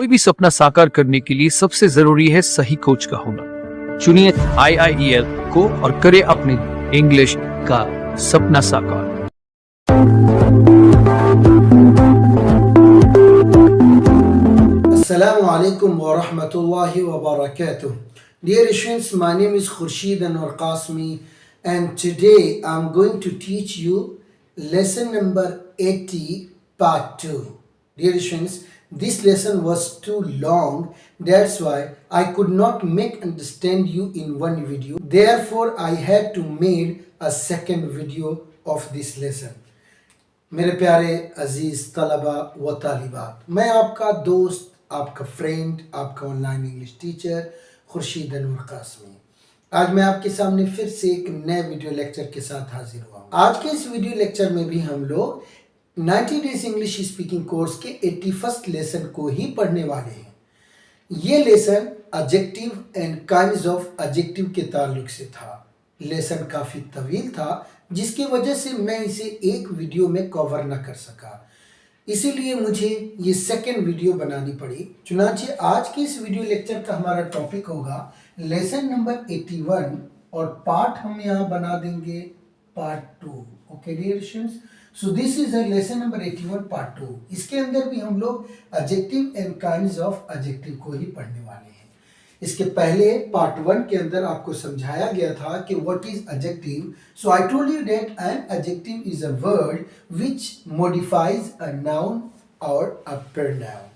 कोई भी सपना साकार करने के लिए सबसे जरूरी है सही कोच का होना। चुनिए IIEL को और करें अपने इंग्लिश का सपना साकार। Assalamu alaikum wa rahmatullahi wa barakatuh. Dear students, my name is Khurshid Anwar Qasmi, and today I'm going to teach you lesson number 80 part 2. Dear students, this lesson was too long, that's why I could not make understand you in one video. Therefore, I had to make a second video of this lesson. मेरे प्यारे अजीज़ तलबा व तालिबात, मैं आपका दोस्त, आपका friend, आपका online English teacher Khurshid Anwar Qasmi आज मैं आपके सामने फिर से एक नए वीडियो लेक्चर के साथ हाजिर हुआ। आज के इस वीडियो लेक्चर में भी हम लोग 90 डेज इंग्लिश स्पीकिंग कोर्स के 81st लेसन को ही पढ़ने वाले हैं। ये lesson adjective and kinds of adjective के ताल्लुक से था। लेसन काफ़ी तवील था, जिसकी वजह से मैं इसे एक वीडियो में कवर न कर सका, इसीलिए मुझे ये सेकंड वीडियो बनानी पड़ी। चुनांचे आज के इस वीडियो लेक्चर का हमारा टॉपिक होगा लेसन नंबर 81 और पार्ट हम यहाँ बना देंगे part 2। Okay dear students, so this is a lesson number 81 part 2। इसके अंदर भी हम लोग adjective and kinds of adjective को ही पढ़ने वाले हैं। इसके पहले पार्ट 1 के अंदर आपको समझाया गया था कि what is adjective. So I told you that an adjective is a word which modifies a noun और अ प्रोनाउन।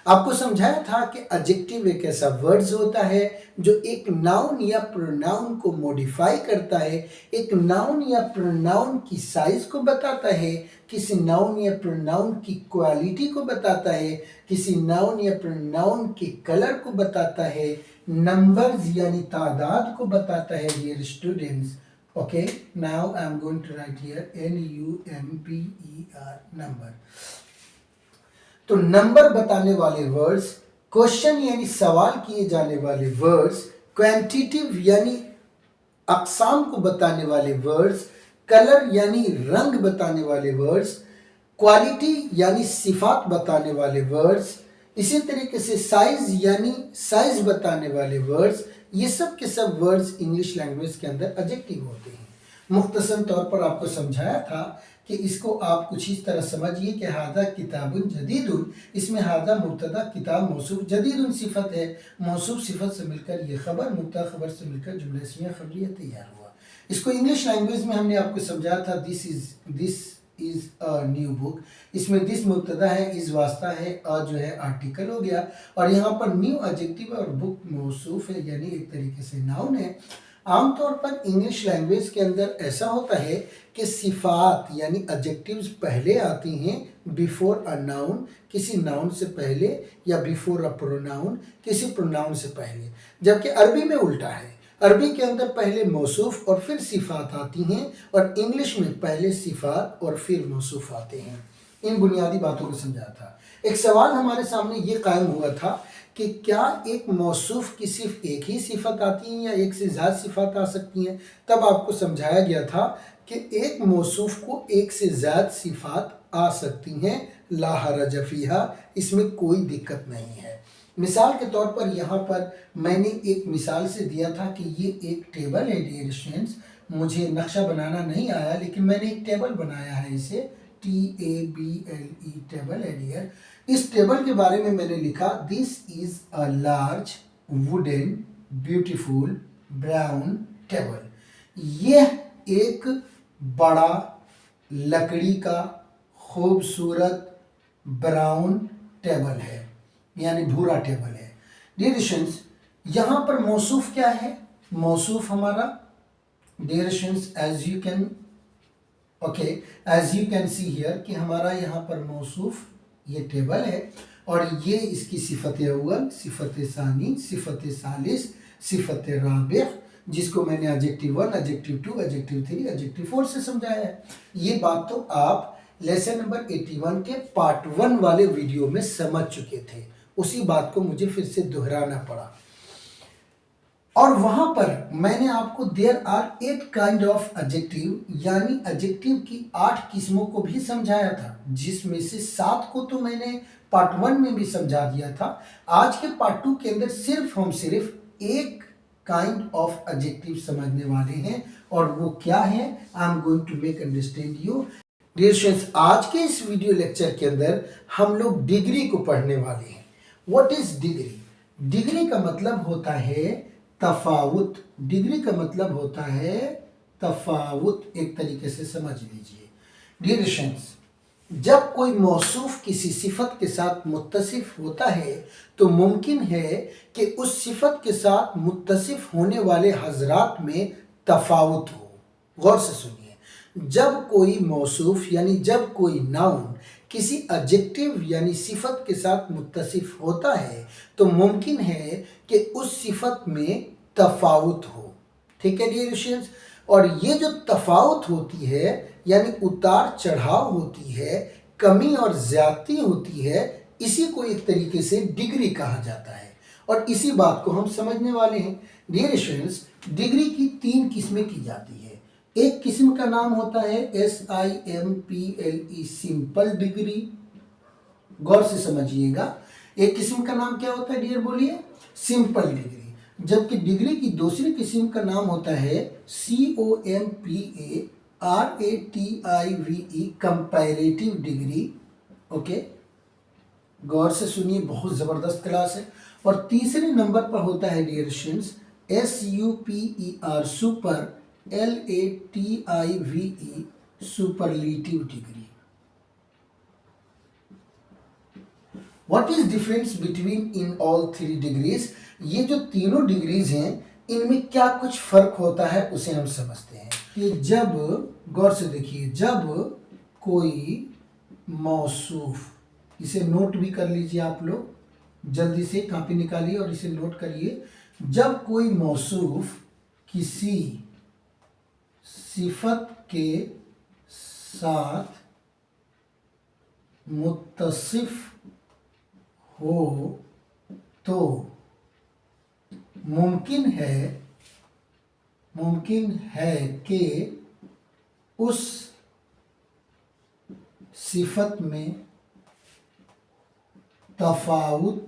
आपको समझाया था कि एडजेक्टिव एक ऐसा वर्ड्स होता है जो एक नाउन या प्रोनाउन को मॉडिफाई करता है, एक नाउन या प्रोनाउन की साइज को बताता है, किसी नाउन या प्रोनाउन की क्वालिटी को बताता है, किसी नाउन या प्रोनाउन के कलर को बताता है, नंबर्स यानी तादाद को बताता है। Dear students, okay, now I am going to write here NUMBER, number. तो नंबर बताने वाले वर्ड्स, क्वेश्चन यानी सवाल किए जाने वाले वर्ड्स, क्वांटिटिव यानी अक़साम को बताने वाले वर्ड्स, कलर यानी रंग बताने वाले वर्ड्स, क्वालिटी यानी सिफात बताने वाले वर्ड्स, इसी तरीके से साइज यानी साइज बताने वाले वर्ड्स, ये सब के सब वर्ड्स इंग्लिश लैंग्वेज के अंदर एडजेक्टिव होते हैं। मुख्तसर तौर पर आपको समझाया था कि इसको आप कुछ इस तरह समझिए कि हादा किताबुन जदीदुन, इसमें हादा मुब्तदा, किताब मौसूफ, जदीदुन सिफत है, मौसूफ सिफत से मिलकर ये खबर, मुब्तदा खबर से मिलकर जुमला इस्मिया खबरिया तैयार हुआ। इसको इंग्लिश लैंग्वेज में हमने आपको समझाया था this is a new book. इसमें दिस मुब्तदा है, इज वास्ता है, अ जो है आर्टिकल हो गया, और यहाँ पर न्यू एडजेक्टिव और बुक मौसूफ है, यानी एक तरीके से नाउन है। आमतौर पर इंग्लिश लैंग्वेज के अंदर ऐसा होता है कि सिफात यानी एडजेक्टिव्स पहले आती हैं बिफोर अ नाउन, किसी नाउन से पहले, या बिफोर अ प्रोनाउन, किसी प्रोनाउन से पहले, जबकि अरबी में उल्टा है। अरबी के अंदर पहले मौसूफ और फिर सिफात आती हैं, और इंग्लिश में पहले सिफात और फिर मौसूफ आते हैं। इन बुनियादी बातों को समझा था। एक सवाल हमारे सामने ये कायम हुआ था कि क्या एक मौसूफ की सिर्फ एक ही सिफत आती है या एक से ज़्यादा सिफत आ सकती हैं। तब आपको समझाया गया था कि एक मौसूफ को एक से ज़्यादा सिफात आ सकती हैं, ला हरज फीहा, इसमें कोई दिक्कत नहीं है। मिसाल के तौर पर यहाँ पर मैंने एक मिसाल से दिया था कि ये एक टेबल है। डियर स्टूडेंट्स, मुझे नक्शा बनाना नहीं आया, लेकिन मैंने एक टेबल बनाया है, इसे TABLE टेबल है। डियर, इस टेबल के बारे में मैंने लिखा this is a large wooden beautiful brown table. यह एक बड़ा लकड़ी का खूबसूरत ब्राउन टेबल है, यानी भूरा टेबल है। डियर स्टूडेंट्स, यहाँ पर मौसूफ क्या है? मौसूफ हमारा, dear students, as you can see here कि हमारा यहाँ पर मौसूफ ये टेबल है, और ये इसकी सिफत अव्वल, सिफत सानी, सिफत सालिस, सिफत राबिह, जिसको मैंने एडजेक्टिव 1, एडजेक्टिव 2, एडजेक्टिव 3, एडजेक्टिव 4 से समझाया है। ये बात तो आप लेसन नंबर 81 के पार्ट 1 वाले वीडियो में समझ चुके थे, उसी बात को मुझे फिर से दोहराना पड़ा। और वहां पर मैंने आपको there are 8 kind of adjective यानी एडजेक्टिव की 8 किस्मों को भी समझाया था, जिसमें से 7 को तो मैंने पार्ट 1 में भी समझा दिया था। आज के पार्ट 2 के अंदर सिर्फ एक काइंड ऑफ एडजेक्टिव समझने वाले हैं, और वो क्या है, I am going to make understand you. Dear students, आज के इस वीडियो लेक्चर के अंदर हम लोग डिग्री को पढ़ने वाले हैं। What is degree? डिग्री का मतलब होता है तफावुत। डिग्री का मतलब होता है तफावुत, एक तरीके से समझ लीजिए। डियर स्टूडेंट्स, जब कोई मौसूफ किसी सिफत के साथ मुत्तसिफ होता है तो मुमकिन है कि उस सिफत के साथ मुत्तसिफ होने वाले हजरात में तफावुत हो। गौर से सुनिए, जब कोई मौसूफ यानी जब कोई नाउन किसी एडजेक्टिव यानी सिफत के साथ मुत्तसिफ होता है तो मुमकिन है कि उस सिफत में तफावुत हो। ठीक है डियर स्टूडेंट्स, और ये जो तफावुत होती है यानी उतार चढ़ाव होती है, कमी और ज्यादती होती है, इसी को एक तरीके से डिग्री कहा जाता है, और इसी बात को हम समझने वाले हैं। डियर स्टूडेंट्स, डिग्री की 3 किस्में की जाती है। एक किस्म का नाम होता है SIMPLE, सिंपल डिग्री। गौर से समझिएगा, एक किस्म का नाम क्या होता है डियर, बोलिए, सिंपल डिग्री। जबकि डिग्री की दूसरी किस्म का नाम होता है COMPARATIVE, कंपैरेटिव डिग्री। ओके, गौर से सुनिए, बहुत जबरदस्त क्लास है। और तीसरे नंबर पर होता है dear students SUPER, super, LATIVE, superlative degree. What is difference between in all 3 degrees? ये जो तीनों डिग्रीज हैं, इनमें क्या कुछ फर्क होता है उसे हम समझते हैं। कि जब, गौर से देखिए, जब कोई मौसूफ, इसे नोट भी कर लीजिए आप लोग, जल्दी से कॉपी निकालिए और इसे नोट करिए। जब कोई मौसूफ किसी सिफत के साथ मुत्तसिफ हो तो मुमकिन है कि उस सिफत में तफावुत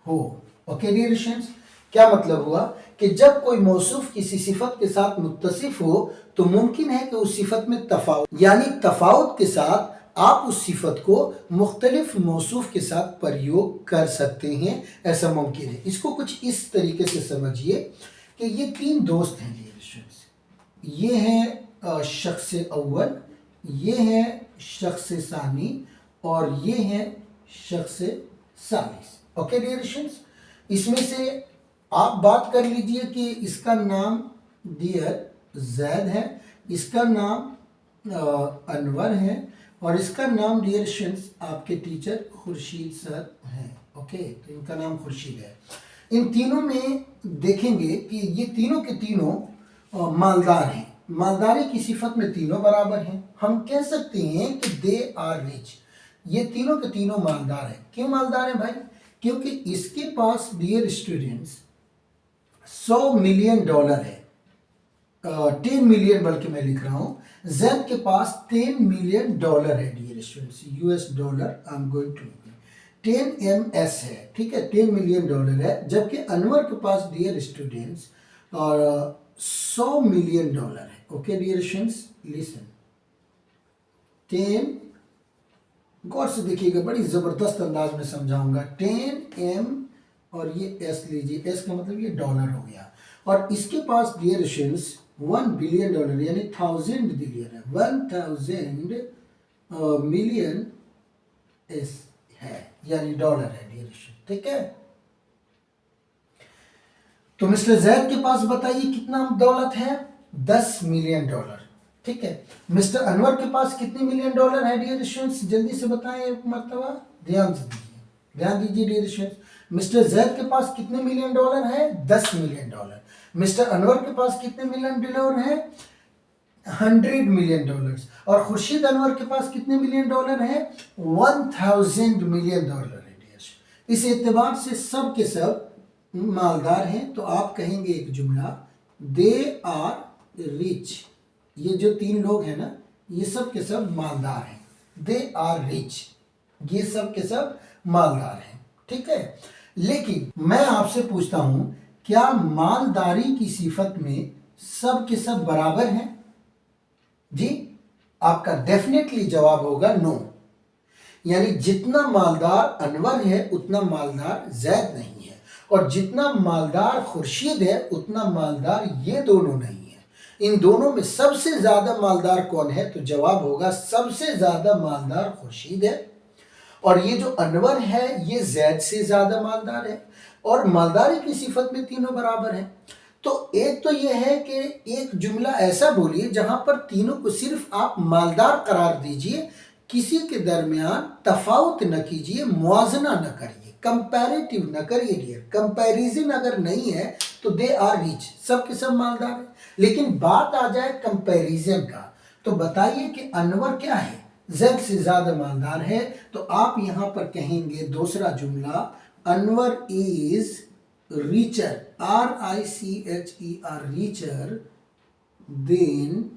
हो। ओके डियर स्टूडेंट्स, क्या मतलब हुआ कि जब कोई मौसूफ किसी सिफत के साथ मुत्तसिफ हो तो मुमकिन है कि उस सिफत में तफावुत, यानी तफावुत के साथ आप उस सिफत को मुख्तलिफ मौसूफ के साथ प्रयोग कर सकते हैं, ऐसा मुमकिन है। इसको कुछ इस तरीके से समझिए कि ये 3 दोस्त हैं डियर स्टूडेंट्स। ये है शख्स अव्वल, ये है शख्स सानी, और ये है शख्स सालिस। ओके डियर स्टूडेंट्स, इसमें से आप बात कर लीजिए कि इसका नाम डियर जैद है, इसका नाम अनवर है, और इसका नाम डियर स्टूडेंट्स आपके टीचर खुर्शीद सर हैं। ओके, तो इनका नाम खुर्शीद है। इन तीनों में देखेंगे कि ये तीनों के तीनों मालदार हैं। मालदारी की सिफत में तीनों बराबर हैं। हम कह सकते हैं कि दे आर रिच। ये तीनों के तीनों मालदार हैं। क्यों मालदार हैं भाई? क्योंकि इसके पास डियर स्टूडेंट्स $100 मिलियन है, 10 मिलियन बल्कि मैं लिख रहा हूं। जैद के पास $10 मिलियन है dear students, US dollar, I am going to 10 MS है, ठीक है, $10 मिलियन है। जबकि अनवर के पास डियर स्टूडेंट्स और $100 मिलियन है। ओके डियर स्टूडेंट्स, लिसन, 10, गौर से देखिएगा, बड़ी जबरदस्त अंदाज में समझाऊंगा। 10M और ये S लीजिए, S का मतलब ये डॉलर हो गया। और इसके पास डियर स्टूडेंट्स $1 बिलियन यानी 1000 बिलियन है, 1000 मिलियन S है, यानी डॉलर है डियर स्टूडेंट। ठीक है, तो मिस्टर जैद के पास बताइए कितना दौलत है? $10 मिलियन। ठीक है, मिस्टर अनवर के पास कितने मिलियन है डियर स्टूडेंट्स? जल्दी से बताएं एक मरतबा, ध्यान दीजिए डियर स्टूडेंट्स। मिस्टर जैद के पास कितने मिलियन है? $10 मिलियन। मिस्टर अनवर के पास कितने मिलियन है? $100 मिलियन। और खुर्शीद अनवर के पास कितने मिलियन है? 1000 मिलियन है डियर। इस एतबार से सब के सब मालदार हैं तो आप कहेंगे एक जुमला, दे आर रिच। ये जो 3 लोग हैं ना, ये सब के सब मालदार हैं। दे आर रिच, ये सब के सब मालदार हैं, ठीक है। लेकिन मैं आपसे पूछता हूं, क्या मालदारी की सिफत में सब के सब बराबर हैं? जी, आपका डेफिनेटली जवाब होगा नो। यानी जितना मालदार अनवर है उतना मालदार जैद नहीं है, और जितना मालदार खुर्शीद है उतना मालदार ये दोनों नहीं है। इन दोनों में सबसे ज्यादा मालदार कौन है? तो जवाब होगा सबसे ज्यादा मालदार खुर्शीद है, और ये जो अनवर है ये जैद से ज्यादा मालदार है, और मालदारी की सिफत में तीनों बराबर हैं। तो एक तो ये है कि एक जुमला ऐसा बोलिए जहां पर तीनों को सिर्फ आप मालदार करार दीजिए, किसी के दरमियान तफावत न कीजिए, मुआजना न करिए, कंपैरेटिव न करिए डियर। कंपैरिजन अगर नहीं है तो दे आर रिच, सब के सब मालदार है। लेकिन बात आ जाए कंपैरिजन का, तो बताइए कि अनवर क्या है? जैद से ज्यादा मालदार है। तो आप यहां पर कहेंगे दूसरा जुमला, Anwar is richer, RICHER, richer than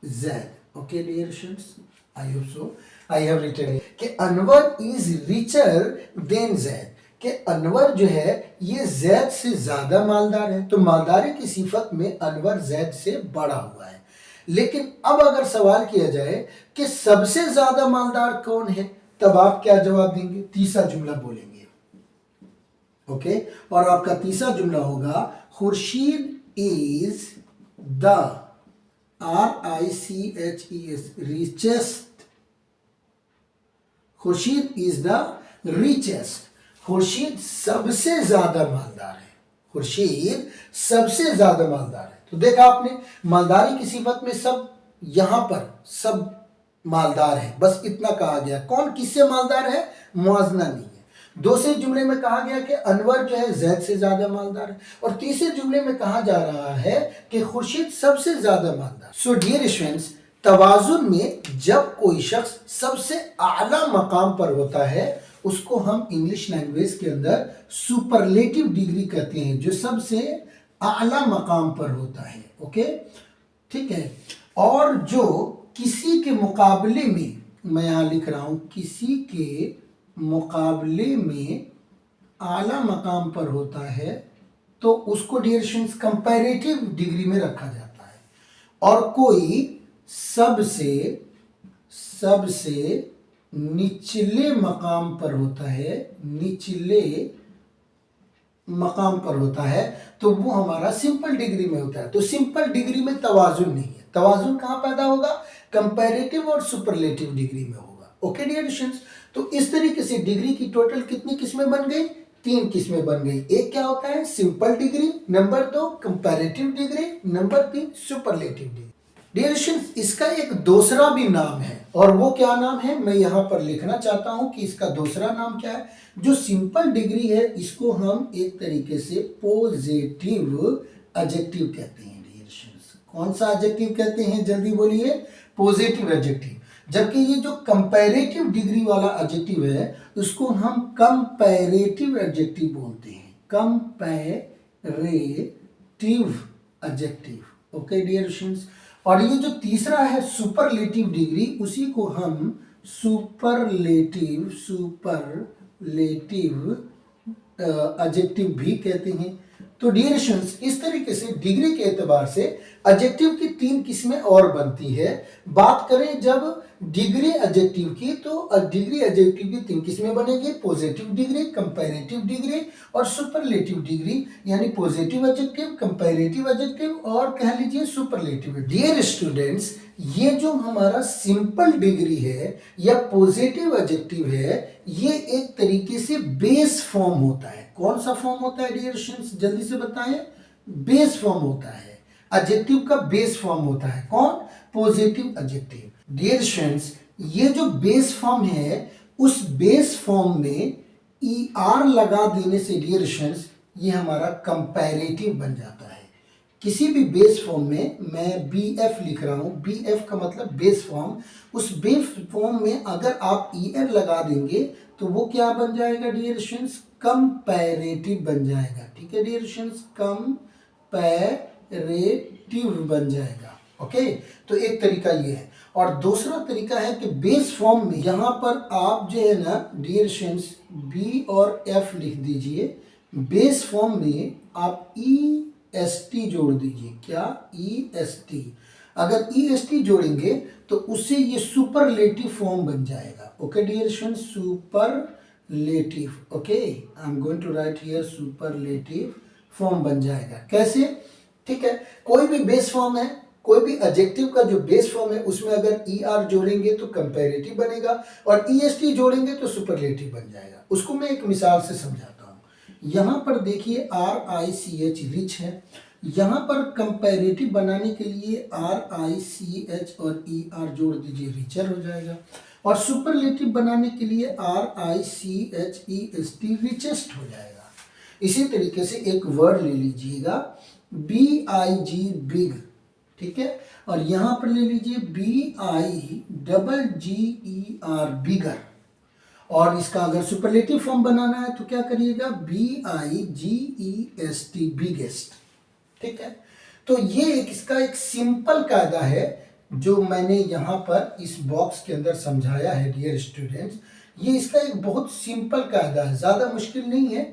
Zaid. Okay dear students, I hope so I have written कि Anwar is richer than Zaid, कि अनवर जो है ये जैद से ज्यादा मालदार है। तो मालदारी की सिफत में अनवर जैद से बड़ा हुआ है। लेकिन अब अगर सवाल किया जाए कि सबसे ज्यादा मालदार कौन है, तब आप क्या जवाब देंगे? तीसरा जुमला बोलेंगे, ओके। और आपका तीसरा जुमला होगा, Khurshid is the RICHES richest, Khurshid is the richest, Khurshid सबसे ज्यादा मालदार है, खुर्शीद सबसे ज्यादा मालदार है। तो देखा आपने, मालदारी की सिफत में सब, यहां पर सब मालदार है, बस इतना कहा गया। कौन किससे मालदार है? मुआजना नहीं है। दूसरे जुमले में कहा गया कि अनवर जो है जैद से ज्यादा मालदार है, और तीसरे जुमले में कहा जा रहा है कि खुर्शीद सबसे ज्यादा मालदार। सो डियर स्टूडेंट्स, तवाजुन में जब कोई शख्स सबसे आला मकाम पर होता है उसको हम इंग्लिश लैंग्वेज के अंदर सुपरलेटिव डिग्री कहते हैं, जो सबसे आला मकाम पर होता है, ओके, ठीक है। और जो किसी के मुकाबले में, मैं यहां लिख रहा हूं, किसी के मुकाबले में आला मकाम पर होता है तो उसको डियर स्टूडेंट्स कंपैरेटिव डिग्री में रखा जाता है। और कोई सबसे निचले मकाम पर होता है, निचले मकाम पर होता है, तो वो हमारा सिंपल डिग्री में होता है। तो सिंपल डिग्री में तवाजुन नहीं है। तवाजुन कहाँ पैदा होगा? कंपैरेटिव और सुपरलेटिव डिग्री में होगा, ओके डियर स्टूडेंट्स। तो इस तरीके से डिग्री की टोटल कितनी किस्में बन गई? 3 किस्में बन गई। एक क्या होता है? Simple degree, number 2 comparative degree, number 3 superlative degree. Dear students, इसका एक दूसरा भी नाम है, और वो क्या नाम है मैं यहां पर लिखना चाहता हूं कि इसका दूसरा नाम क्या है। जो सिंपल डिग्री है इसको हम एक तरीके से पॉजिटिव एडजेक्टिव कहते हैं डियर स्टूडेंट्स। कौन सा एडजेक्टिव कहते हैं? जल्दी बोलिए, पॉजिटिव एडजेक्टिव। जबकि ये जो कंपैरेटिव डिग्री वाला एडजेक्टिव है उसको हम कंपैरेटिव एडजेक्टिव बोलते हैं, comparative adjective, okay dear students. और ये जो तीसरा है सुपरलेटिव डिग्री, उसी को हम सुपरलेटिव एडजेक्टिव भी कहते हैं। तो डियर स्टूडेंट्स, इस तरीके से डिग्री के एतबार से एडजेक्टिव की 3 किस्में और बनती है। बात करें जब डिग्री एडजेक्टिव की, तो डिग्री एडजेक्टिव की 3 किस्में बनेगी, पॉजिटिव डिग्री, कंपैरेटिव डिग्री और सुपरलेटिव डिग्री, यानी पॉजिटिव एडजेक्टिव, कंपैरेटिव एडजेक्टिव और कह लीजिए सुपरलेटिव। डियर स्टूडेंट्स, ये जो हमारा सिंपल डिग्री है या पॉजिटिव एडजेक्टिव है, ये एक तरीके से बेस फॉर्म होता है। कौन सा फॉर्म होता है डियर स्टूडेंट्स? जल्दी से बताएं। बेस फॉर्म होता है, एडजेक्टिव का बेस फॉर्म होता है। कौन? Positive adjective. डियर स्टूडेंट्स, ये जो बेस फॉर्म है उस बेस फॉर्म में ER लगा देने से डियर स्टूडेंट्स ये हमारा कंपैरेटिव बन जाता है। किसी भी बेस फॉर्म में मैं बी एफ लिख रहा हूँ, बी एफ का मतलब बेस फॉर्म, उस बेस फॉर्म में अगर आप ई एर लगा देंगे तो वो क्या बन जाएगा डियर स्टूडेंट्स, कंपैरेटिव बन जाएगा। ठीक है डियर स्टूडेंट्स, कंपैरेटिव बन जाएगा। ओके, तो एक तरीका ये है। और दूसरा तरीका है कि बेस फॉर्म में यहाँ पर आप जो है ना डियर स्टूडेंट्स बी और एफ लिख दीजिए, बेस फॉर्म में आप ई एस टी जोड़ दीजिए। क्या? ई एस टी। अगर ई एस टी जोड़ेंगे तो उससे ये सुपरलेटिव फॉर्म बन जाएगा। Okay dear students, superlative. Okay, I am going to write here superlative form बन जाएगा। कैसे? ठीक है, कोई भी बेस फॉर्म है, कोई भी एडजेक्टिव का जो बेस फॉर्म है उसमें अगर ई आर जोड़ेंगे तो कंपैरेटिव बनेगा और ई एस टी जोड़ेंगे तो सुपरलेटिव बन जाएगा। उसको मैं एक मिसाल से समझाता हूँ। यहाँ पर देखिए R I C H rich है, यहाँ पर कंपैरेटिव बनाने के लिए आर आई सी एच और ई आर जोड़ दीजिए, रिचर हो जाएगा। और सुपरलेटिव बनाने के लिए R I C H E S T richest हो जाएगा। इसी तरीके से एक वर्ड ले लीजिएगा बी आई जी बिग, ठीक है, और यहां पर ले लीजिए B I double G E R bigger. और इसका अगर सुपरलेटिव फॉर्म बनाना है तो क्या करिएगा, B I G E S T biggest. ठीक है, तो ये इसका एक सिंपल कायदा है जो मैंने यहाँ पर इस बॉक्स के अंदर समझाया है डियर स्टूडेंट्स। ये इसका एक बहुत सिंपल कायदा है, ज़्यादा मुश्किल नहीं है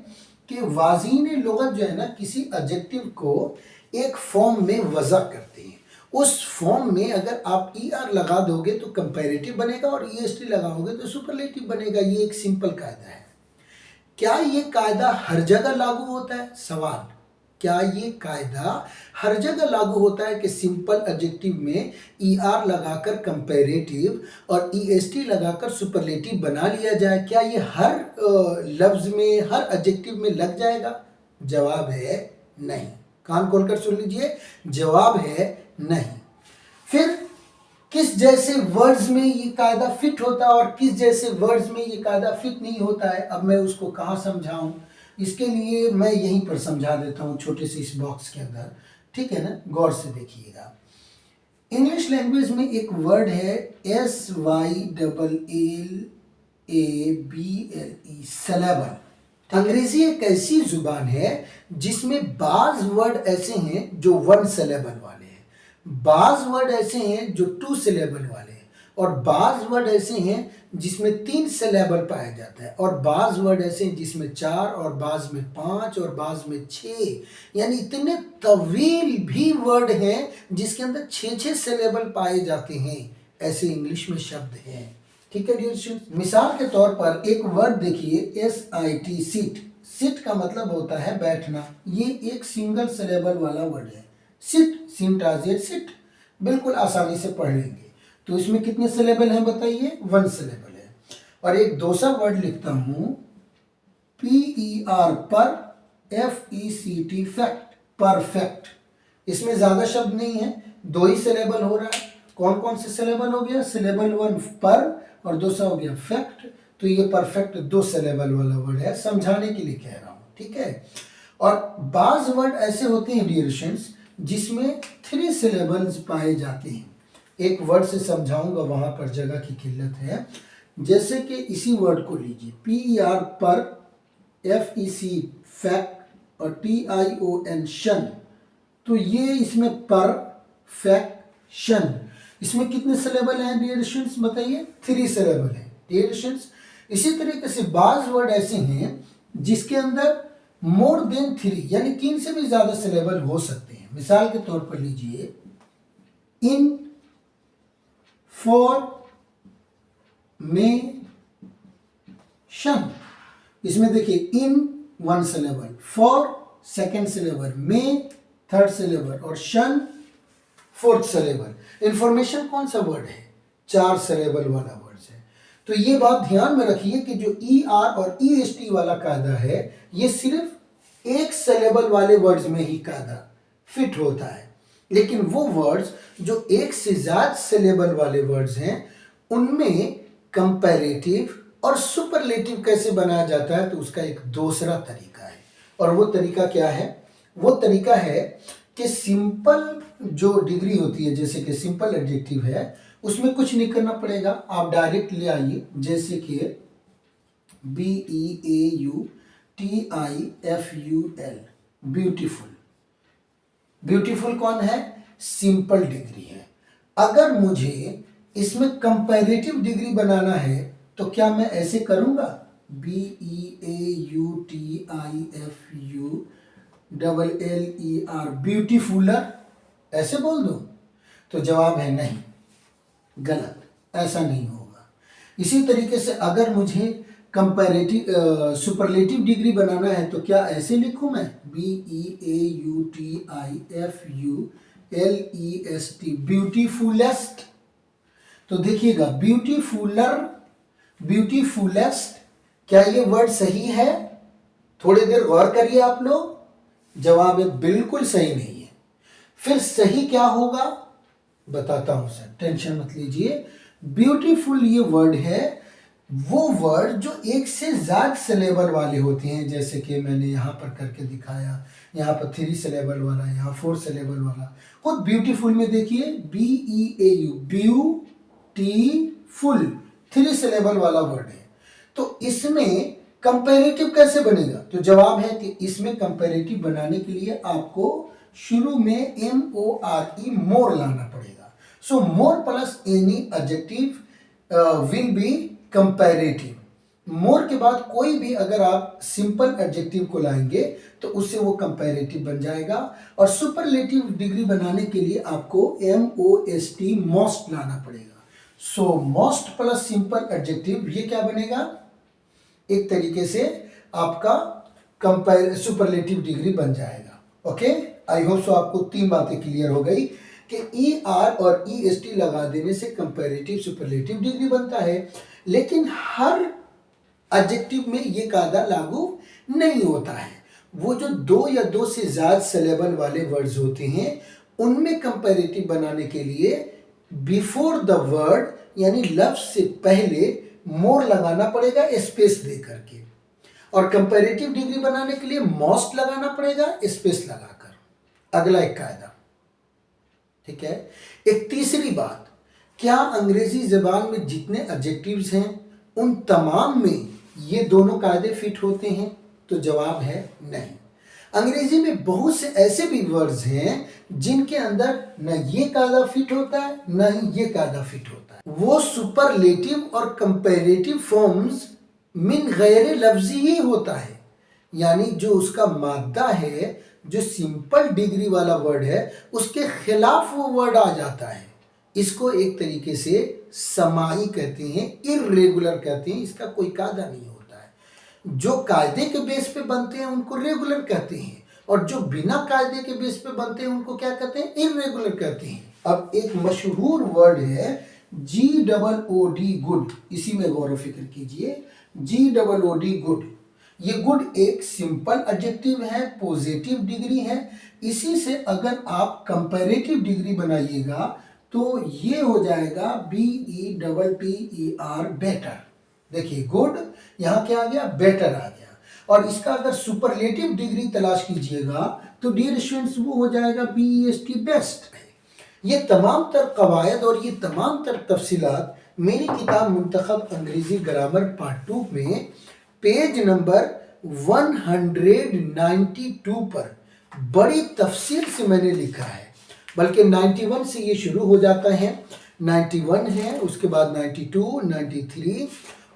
कि वाज़ीन लुग़त जो है ना किसी एडजेक्टिव को एक फॉर्म में वज़ा करते हैं। उस फॉर्म में अगर आप ई आर लगा दोगे तो कंपैरेटिव बनेगा और ई एस टी लगाओगे तो सुपरलेटिव बनेगा। ये एक सिंपल कायदा है। क्या ये कायदा हर जगह लागू होता है? सवाल, क्या ये कायदा हर जगह लागू होता है कि सिंपल एडजेक्टिव में ई आर लगाकर कंपैरेटिव और ई एस टी लगाकर सुपरलेटिव बना लिया जाए? क्या ये हर लफ्ज में, हर एडजेक्टिव में लग जाएगा? जवाब है नहीं। कान खोलकर सुन लीजिए, जवाब है नहीं। फिर किस जैसे वर्ड्स में ये कायदा फिट होता है और किस जैसे वर्ड्स में ये कायदा फिट नहीं होता है, अब मैं उसको कहाँ समझाऊं? इसके लिए मैं यहीं पर समझा देता हूँ छोटे से इस बॉक्स के अंदर। ठीक है ना, गौर से देखिएगा। इंग्लिश लैंग्वेज में एक वर्ड है S Y double L A B L E, syllable. अंग्रेजी एक ऐसी जुबान है जिसमें बाज वर्ड ऐसे हैं जो वन सिलेबल वाले हैं, बाज वर्ड ऐसे हैं जो टू सिलेबल वाले हैं, और बाज वर्ड ऐसे हैं जिसमें 3 सिलेबल पाया जाता है, और बाज वर्ड ऐसे हैं जिसमें 4 और बाज में 5 और बाज में 6, यानी इतने तवील भी वर्ड हैं जिसके अंदर 6 सिलेबल पाए जाते हैं। ऐसे इंग्लिश में शब्द हैं। ठीक है डियर स्टूडेंट्स, मिसाल के तौर पर एक वर्ड देखिए S I T, sit. Sit का मतलब होता है बैठना। ये एक सिंगल सिलेबल वाला वर्ड है, सिट, सिंटाजेट सिट। बिल्कुल आसानी से पढ़ लेंगे। तो इसमें कितने सिलेबल हैं बताइए? 1 सिलेबल है। और एक दूसरा वर्ड लिखता हूं P E R, per, F E C T, fect, perfect. इसमें ज्यादा शब्द नहीं है, 2 ही सिलेबल हो रहा है। कौन कौन से सिलेबल हो गया? सिलेबल 1 पर और दूसरा हो गया फैक्ट। तो ये परफेक्ट 2 सिलेबल वाला वर्ड है, समझाने के लिए कह रहा हूं। ठीक है, और बाज वर्ड ऐसे होते हैं डियर स्टूडेंट्स जिसमें 3 सिलेबल्स पाए जाते हैं। एक वर्ड से समझाऊंगा, वहां पर जगह की किल्लत है। जैसे कि इसी वर्ड को लीजिए P E R, per, F E सी, फैक्ट, और टी आई ओ एन, शन। तो ये इसमें पर, फैक्ट, शन, इसमें कितने सिलेबल हैं डियर स्टूडेंट्स बताइए? 3 सिलेबल हैं डियर स्टूडेंट्स। इसी तरीके से बाज वर्ड ऐसे हैं जिसके अंदर मोर देन 3 यानी 3 से भी ज्यादा सिलेबल हो सकते हैं। मिसाल के तौर पर लीजिए इन, फॉर, में, शन। इसमें देखिए इन 1 सिलेबल, फॉर 2nd सिलेबल, में 3rd सिलेबल, और शन 4th सिलेबल। इंफॉर्मेशन कौन सा वर्ड है? 4 सिलेबल वाला वर्ड है। तो ये बात ध्यान में रखिए कि जो ई आर और ई एस टी वाला कायदा है ये सिर्फ 1 सिलेबल वाले वर्ड्स में ही कायदा फिट होता है, लेकिन वो वर्ड्स जो 1 से ज्यादा सिलेबल वाले वर्ड्स हैं उनमें कंपैरेटिव और सुपरलेटिव कैसे बनाया जाता है, तो उसका एक दूसरा तरीका है। और वो तरीका क्या है? वो तरीका है कि सिंपल जो डिग्री होती है, जैसे कि सिंपल एडजेक्टिव है, उसमें कुछ नहीं करना पड़ेगा, आप डायरेक्ट ले आइए। जैसे कि BEAUTIFUL, ब्यूटीफुल। ब्यूटीफुल कौन है? सिंपल डिग्री है। अगर मुझे इसमें कंपैरेटिव डिग्री बनाना है तो क्या मैं ऐसे करूंगा? BEAUTIFULLER, ब्यूटीफुलर, ऐसे बोल दूं? तो जवाब है नहीं, गलत, ऐसा नहीं होगा। इसी तरीके से अगर मुझे कंपैरेटिव सुपरलेटिव डिग्री बनाना है तो क्या ऐसे लिखूं मैं? BEAUTIFULEST, ब्यूटीफुलेस्ट। तो देखिएगा, ब्यूटीफुलर, ब्यूटीफुलेस्ट, क्या ये वर्ड सही है? थोड़ी देर गौर करिए आप लोग। जवाब है बिल्कुल सही नहीं है। फिर सही क्या होगा बताता हूं सर, टेंशन मत लीजिए। ब्यूटीफुल ये वर्ड है, वो वर्ड जो एक से ज्यादा सिलेबल वाले होते हैं, जैसे कि मैंने यहाँ पर करके दिखाया, यहाँ पर 3 सिलेबल वाला, यहाँ 4 सिलेबल वाला। खुद ब्यूटीफुल में देखिए, BEAU, ब्यूटीफुल, 3 सिलेबल वाला वर्ड है। तो इसमें कंपैरेटिव कैसे बनेगा? तो जवाब है कि इसमें कंपैरेटिव बनाने के लिए आपको शुरू में MORE, मोर लाना पड़ेगा। So more plus any adjective will be comparative. More के बाद कोई भी अगर आप सिंपल एडजेक्टिव को लाएंगे तो उससे वो कंपैरेटिव बन जाएगा। और सुपरलेटिव डिग्री बनाने के लिए आपको MOST, मोस्ट लाना पड़ेगा। So most plus simple adjective, ये क्या बनेगा? एक तरीके से आपका सुपरलेटिव डिग्री बन जाएगा। ओके, आई होप सो आपको 3 बातें क्लियर हो गई कि ER और EST लगा देने से कंपैरेटिव सुपरलेटिव डिग्री बनता है। लेकिन हर एडजेक्टिव में ये कायदा लागू नहीं होता है। वो जो 2 या 2 से ज्यादा सिलेबल वाले वर्ड्स होते हैं उनमें कंपैरेटिव बनाने के लिए बिफोर द वर्ड, यानी लफ्ज से पहले मोर लगाना पड़ेगा स्पेस दे करके, और कंपैरेटिव डिग्री बनाने के लिए मोस्ट लगाना पड़ेगा स्पेस लगाकर। अगला एक कायदा, ठीक है। एक तीसरी बात, क्या अंग्रेजी जबान में जितने एडजेक्टिव्स हैं उन तमाम में ये दोनों कायदे फिट होते हैं? तो जवाब है नहीं। अंग्रेजी में बहुत से ऐसे भी वर्ड्स हैं जिनके अंदर न ये कायदा फिट होता है न ही ये कायदा फिट होता है। वो सुपरलेटिव और कंपैरेटिव फॉर्म्स मिन गैर लफ्जी ही होता है, यानी जो उसका मादा है, जो सिंपल डिग्री वाला वर्ड है, उसके खिलाफ वो वर्ड आ जाता है। इसको एक तरीके से समाई कहते हैं, इर्रेगुलर कहते हैं। इसका कोई कायदा नहीं होता है। जो कायदे के बेस पे बनते हैं उनको रेगुलर कहते हैं, और जो बिना कायदे के बेस पे बनते हैं उनको क्या कहते हैं? इर्रेगुलर कहते हैं। अब एक मशहूर वर्ड है GOOD, गुड। इसी में गौर व फिक्र कीजिए, GOOD, गुड। ये गुड एक सिंपल एडजेक्टिव है, पॉजिटिव डिग्री है। इसी से अगर आप कंपैरेटिव डिग्री बनाइएगा तो ये हो जाएगा BETTER, बेटर। देखिए, गुड यहाँ क्या आ गया? बेटर आ गया। और इसका अगर सुपरलेटिव डिग्री तलाश कीजिएगा तो डियर स्टूडेंट्स वो हो जाएगा BEST, बेस्ट। ये तमाम तर कवायद और ये तमाम तर तफसीलात मेरी किताब मुंतखब अंग्रेजी ग्रामर पार्ट 2 में पेज नंबर 192 पर बड़ी तफसील से मैंने लिखा है। बल्कि 91 से ये शुरू हो जाता है, 91 है, उसके बाद 92, 93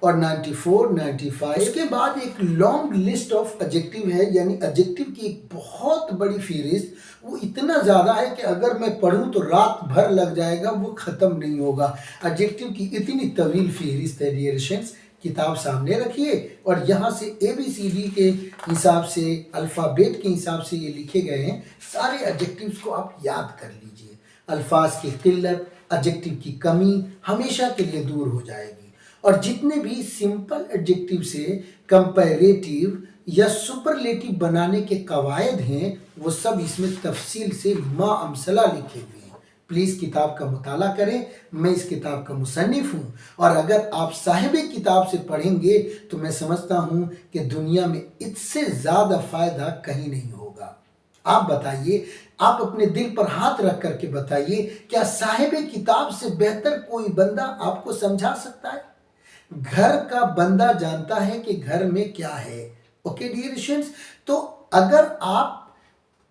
और 94, 95। उसके बाद एक लॉन्ग लिस्ट ऑफ एडजेक्टिव है, यानी एडजेक्टिव की एक बहुत बड़ी फहरिस्त। वो इतना ज़्यादा है कि अगर मैं पढ़ूं तो रात भर लग जाएगा, वो ख़त्म नहीं होगा। एडजेक्टिव की इतनी तवील फहरिस्त है डियर स्टूडेंट्स। किताब सामने रखिए और यहाँ से ABCD के हिसाब से, अल्फ़ाबेट के हिसाब से ये लिखे गए हैं। सारे एडजेक्टिव्स को आप याद कर लीजिए। अल्फाज की किल्लत, एडजेक्टिव की कमी हमेशा के लिए दूर हो जाएगी। और जितने भी सिंपल एडजेक्टिव से कंपैरेटिव या सुपरलेटिव बनाने के कवायद हैं वो सब इसमें तफसील से माअमसला लिखे हुए हैं। प्लीज़ किताब का मुताला करें। मैं इस किताब का मुसन्निफ़ हूँ, और अगर आप साहिबे किताब से पढ़ेंगे तो मैं समझता हूँ कि दुनिया में इससे ज़्यादा फ़ायदा कहीं नहीं होगा। आप बताइए, आप अपने दिल पर हाथ रख करके बताइए, क्या साहिब किताब से बेहतर कोई बंदा आपको समझा सकता है? घर का बंदा जानता है कि घर में क्या है। ओके डियर स्टूडेंट्स, तो अगर आप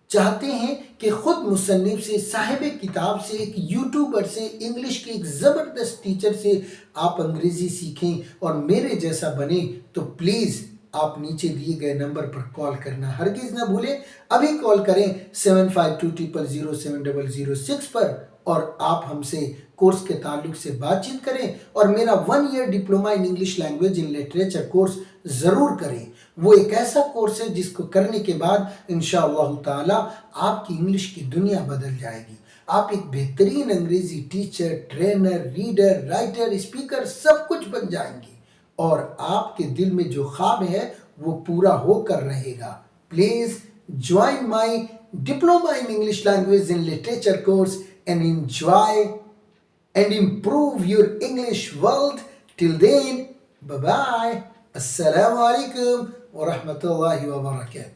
चाहते हैं कि खुद मुसन्निफ से, साहिब किताब से, एक यूट्यूबर से, इंग्लिश के एक ज़बरदस्त टीचर से आप अंग्रेज़ी सीखें और मेरे जैसा बने, तो प्लीज़ आप नीचे दिए गए नंबर पर कॉल करना हरगिज़ ना भूलें। अभी कॉल करें 7520007006 पर और आप हमसे कोर्स के ताल्लुक से बातचीत करें और मेरा 1 year diploma in English language in literature course ज़रूर करें। वो एक ऐसा कोर्स है जिसको करने के बाद इंशाअल्लाह ताला आपकी इंग्लिश की दुनिया बदल जाएगी। आप एक बेहतरीन अंग्रेजी teacher, trainer, reader, writer, speaker सब कुछ बन जाएंगे और आपके दिल में जो ख्वाब है वो पूरा होकर रहेगा। Please join my diploma in English language in literature course and enjoy and improve your English world. Till then, bye bye. Assalamu alaikum wa rahmatullahi wa barakatuh.